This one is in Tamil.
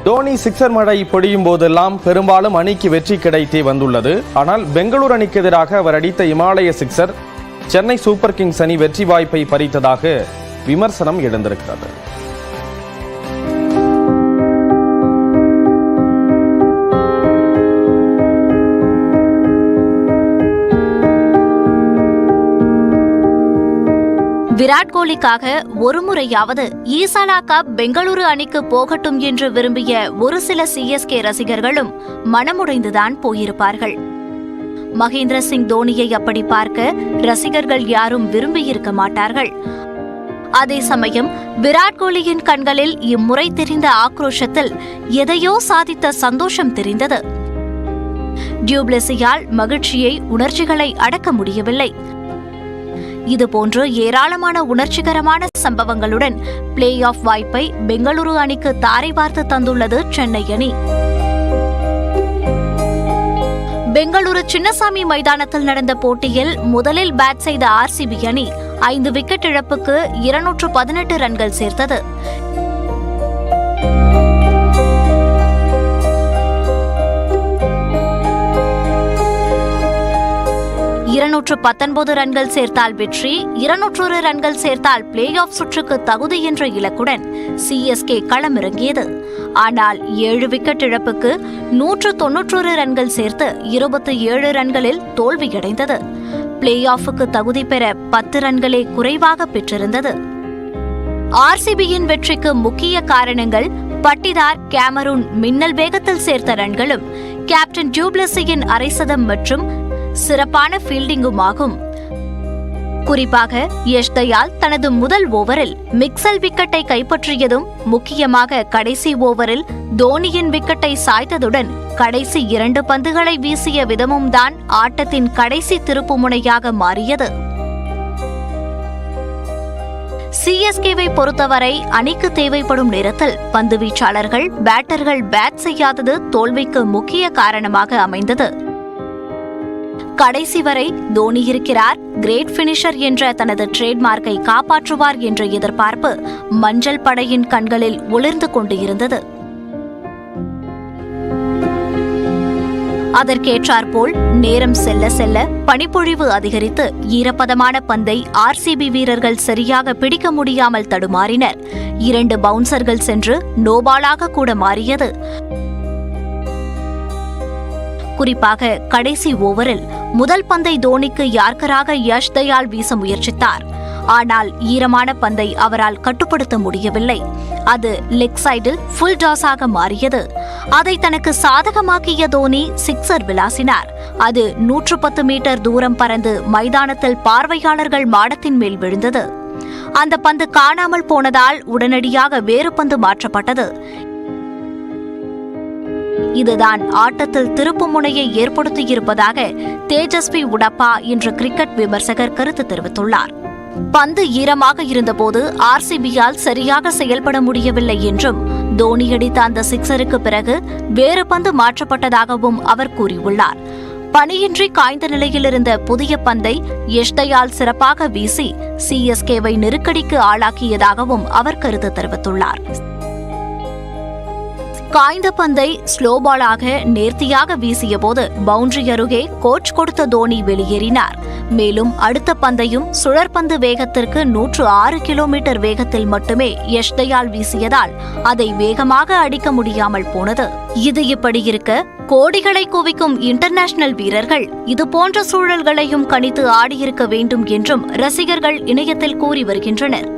தோனி சிக்ஸர் மழை பொழியும் போதெல்லாம் பெரும்பாலும் அணிக்கு வெற்றி கிடைத்தே வந்துள்ளது. ஆனால் பெங்களூரு அணிக்கு எதிராக அவர் அடித்த இமாலய சிக்ஸர் சென்னை சூப்பர் கிங்ஸ் அணி வெற்றி வாய்ப்பை பறித்ததாக விமர்சனம் எழுந்திருக்கிறது. விராட் கோலிக்காக ஒருமுறையாவது ஈசாலா கப் பெங்களூரு அணிக்கு போகட்டும் என்று விரும்பிய ஒரு சில சிஎஸ்கே ரசிகர்களும் மனமுடைந்துதான் போயிருப்பார்கள். மகேந்திர சிங் தோனியை அப்படி பார்க்க ரசிகர்கள் யாரும் விரும்பியிருக்க மாட்டார்கள். அதே சமயம் விராட் கோலியின் கண்களில் இம்முறை தெரிந்த ஆக்ரோஷத்தில் எதையோ சாதித்த சந்தோஷம் தெரிந்தது. டியூப்ளெஸியால் மகிழ்ச்சியை, உணர்ச்சிகளை அடக்க முடியவில்லை. இதுபோன்று ஏராளமான உணர்ச்சிகரமான சம்பவங்களுடன் பிளே ஆஃப் வாய்ப்பை பெங்களூரு அணிக்கு தாரை வார்த்து தந்துள்ளது சென்னை அணி. பெங்களூரு சின்னசாமி மைதானத்தில் நடந்த போட்டியில் முதலில் பேட் செய்த ஆர்சிபி அணி 5 விக்கெட் இழப்புக்கு 218 ரன்கள் சேர்த்தது. 219 ரன்கள் சேர்த்தால் வெற்றி, 201 ரன்கள் சேர்த்தால் பிளே ஆஃப் சுற்றுக்கு தகுதி என்ற இலக்குடன் சிஎஸ்கே களமிறங்கியது. ஆனால் 7 விக்கெட் இழப்புக்கு 191 ரன்கள் சேர்த்து 27 ரன்களில் தோல்வியடைந்தது. பிளே ஆஃபுக்கு தகுதி பெற 10 ரன்களே குறைவாக பெற்றிருந்தது. ஆர்சிபியின் வெற்றிக்கு முக்கிய காரணங்கள் பட்டிதார், கேமரூன் மின்னல் வேகத்தில் சேர்த்த ரன்களும், கேப்டன் டியூப்ளெஸியின் அரைசதம் மற்றும் சிறப்பான ஃபீல்டிங்குமாகும். குறிப்பாக யஷ் தயால் தனது முதல் ஓவரில் மிக்சல் விக்கெட்டை கைப்பற்றியதும், முக்கியமாக கடைசி ஓவரில் தோனியின் விக்கெட்டை சாய்த்ததுடன் கடைசி 2 பந்துகளை வீசிய விதமும் தான் ஆட்டத்தின் கடைசி திருப்புமுனையாக மாறியது. சிஎஸ்கேவை பொறுத்தவரை அணிக்கு தேவைப்படும் நேரத்தில் பந்து வீச்சாளர்கள், பேட்டர்கள் பேட் செய்யாதது தோல்விக்கு முக்கிய காரணமாக அமைந்தது. கடைசி வரை தோனி இருக்கிறார், கிரேட் பினிஷர் என்ற தனது ட்ரேட்மார்க்கை காப்பாற்றுவார் என்ற எதிர்பார்ப்பு மஞ்சள் படையின் கண்களில் ஒளிர்ந்து கொண்டு இருந்தது. அதற்கேற்றாற்போல் நேரம் செல்ல செல்ல பனிப்பொழிவு அதிகரித்து ஈரப்பதமான பந்தை ஆர்சிபி வீரர்கள் சரியாக பிடிக்க முடியாமல் தடுமாறினர். 2 பவுன்சர்கள் சென்று நோபாலாக கூட மாறியது. குறிப்பாக கடைசி ஓவரில் முதல் பந்தை தோனிக்கு யார்க்கராக யஷ் தயால் வீச முயற்சித்தார். ஆனால் ஈரமான பந்தை அவரால் கட்டுப்படுத்த முடியவில்லை. அது லெக் சைடில் ஃபுல் டாஸாக மாறியது. அதை தனக்கு சாதகமாக்கிய தோனி சிக்ஸர் விளாசினார். அது 110 மீட்டர் தூரம் பறந்து மைதானத்தில் பார்வையாளர்கள் மாடத்தின் மேல் விழுந்தது. அந்த பந்து காணாமல் போனதால் உடனடியாக வேறு பந்து மாற்றப்பட்டது. இதுதான் ஆட்டத்தில் திருப்பு முனையை ஏற்படுத்தியிருப்பதாக தேஜஸ்வி உடப்பா என்ற கிரிக்கெட் விமர்சகர் கருத்து தெரிவித்துள்ளார். பந்து ஈரமாக இருந்தபோது ஆர்சிபியால் சரியாக செயல்பட முடியவில்லை என்றும், தோனி அடித்த அந்த சிக்ஸருக்கு பிறகு வேறு பந்து மாற்றப்பட்டதாகவும் அவர் கூறியுள்ளார். பணியின்றி காய்ந்த நிலையில் இருந்த புதிய பந்தை யஷ் தயால் சிறப்பாக வீசி சிஎஸ்கேவை நெருக்கடிக்கு ஆளாக்கியதாகவும் அவர் கருத்து தெரிவித்துள்ளார். காய்ந்த பந்தை ஸ்லோபாலாக நேர்த்தியாக வீசியபோது பவுண்டரி அருகே கோச் கொடுத்த தோனி வெளியேறினார். மேலும் அடுத்த பந்தையும் சுழற்பந்து வேகத்திற்கு 106 கிலோமீட்டர் வேகத்தில் மட்டுமே யஷ் தயால் வீசியதால் அதை வேகமாக அடிக்க முடியாமல் போனது. இது இப்படி இருக்க, கோடிகளை குவிக்கும் இன்டர்நேஷனல் வீரர்கள் இதுபோன்ற சூழல்களையும் கணித்து ஆடியிருக்க வேண்டும் என்றும் ரசிகர்கள் இணையத்தில் கூறி வருகின்றனர்.